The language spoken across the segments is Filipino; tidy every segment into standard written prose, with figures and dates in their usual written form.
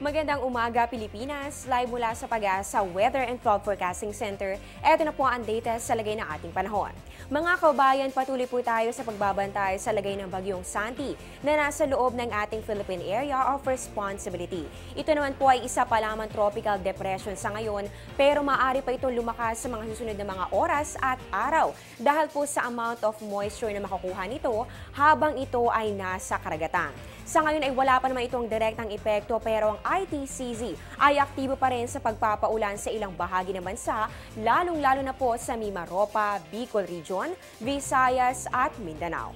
Magandang umaga, Pilipinas! Live mula sa Pag-asa Weather and Fog Forecasting Center, eto na po ang data sa lagay ng ating panahon. Mga kabayan, patuloy po tayo sa pagbabantay sa lagay ng Bagyong Santi na nasa loob ng ating Philippine Area of Responsibility. Ito naman po ay isa pa lamang tropical depression sa ngayon, pero maaari pa itong lumakas sa mga susunod na mga oras at araw dahil po sa amount of moisture na makukuha nito habang ito ay nasa karagatan. Sa ngayon ay wala pa naman itong direktang epekto pero ang ITCZ ay aktibo pa rin sa pagpapaulan sa ilang bahagi ng bansa, lalong-lalo na po sa Mimaropa, Bicol Region, Visayas at Mindanao.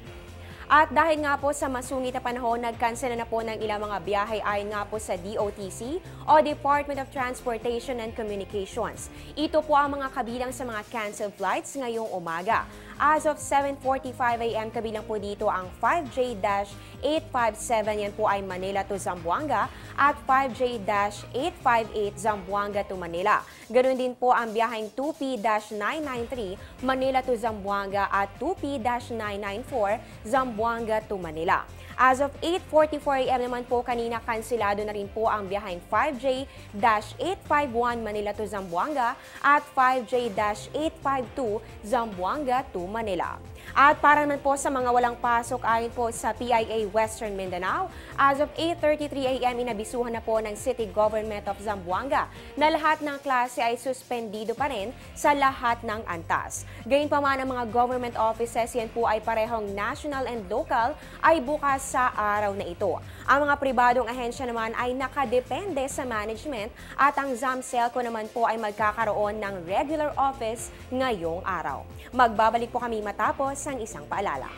At dahil nga po sa masungit na panahon, nagkansela na po ng ilang mga biyahe ayon nga po sa DOTC o Department of Transportation and Communications. Ito po ang mga kabilang sa mga canceled flights ngayong umaga. As of 7:45 AM, kabilang po dito ang 5J-857, yan po ay Manila to Zamboanga, at 5J-858 Zamboanga to Manila. Ganoon din po ang biyaheng 2P-993 Manila to Zamboanga at 2P-994 Zamboanga to Manila. As of 8:44 AM naman po kanina, kansilado na rin po ang biyaheng 5J-851 Manila to Zamboanga at 5J-852 Zamboanga to Manila. At para naman po sa mga walang pasok ayon po sa PIA Western Mindanao, as of 8:33 AM inabisuhan na po ng City Government of Zamboanga na lahat ng klase ay suspendido pa rin sa lahat ng antas. Gayunpaman ang mga government offices, yan po ay parehong national and local, ay bukas sa araw na ito. Ang mga pribadong ahensya naman ay nakadepende sa management at ang ZAMCELCO naman po ay magkakaroon ng regular office ngayong araw. Magbabalik po kami matapos ang isang paalala.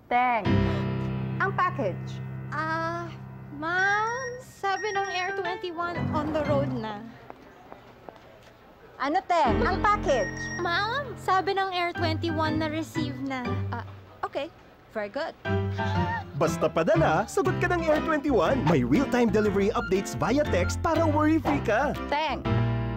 Teng, ang package. Ma'am, sabi ng Air 21 on the road na. Ano, Teng? Ang package. Ma'am, sabi ng Air 21 na receive na. Okay, very good. Basta padala, sagot ka ng Air 21. May real-time delivery updates via text para worry-free ka. Teng,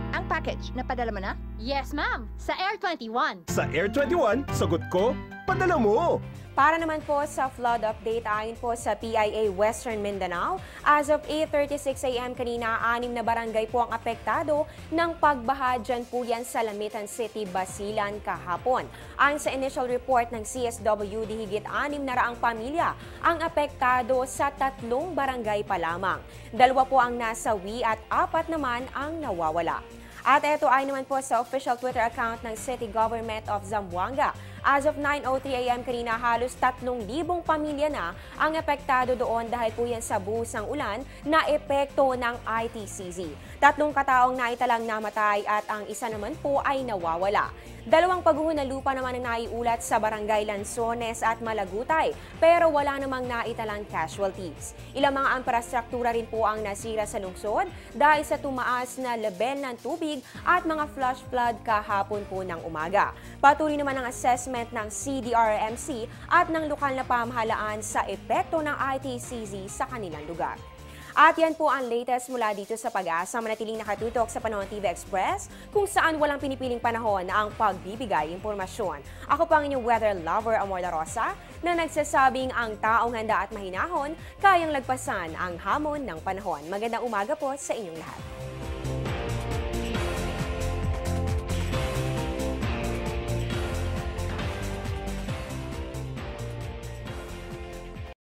ang package, napadala mo na? Yes, ma'am, sa Air 21. Sa Air 21, sagot ko, padala mo. Para naman po sa flood update ayon po sa PIA Western Mindanao, as of 8:36 AM kanina, 6 na barangay po ang apektado ng pagbaha dyan po yan sa Lamitan City, Basilan kahapon. Ayon sa initial report ng CSWD, higit 600 pamilya ang apektado sa 3 barangay pa lamang. 2 po ang nasawi at 4 naman ang nawawala. At ito ay naman po sa official Twitter account ng City Government of Zamboanga. As of 9:03 AM kanina, halos 3,000 pamilya na ang apektado doon dahil po yan sa buhos ulan na epekto ng ITCZ. 3 kataong naitalang namatay at ang isa naman po ay nawawala. 2 pagguho na lupa naman ang naiulat sa Barangay Lanzones at Malagutay, pero wala namang naitalang casualties. Ilang mga infrastruktura rin po ang nasira sa lungsod dahil sa tumaas na level ng tubig at mga flash flood kahapon po ng umaga. Patuloy naman ang assessment ng CDRMC at ng lokal na pamahalaan sa epekto ng ITCZ sa kanilang lugar. At yan po ang latest mula dito sa Pag-asa. Manatiling nakatutok sa Panahon TV Express kung saan walang pinipiling panahon ang pagbibigay impormasyon. Ako po ang inyong weather lover, Amor La Rosa, na nagsasabing ang taong handa at mahinahon kayang lagpasan ang hamon ng panahon. Magandang umaga po sa inyong lahat.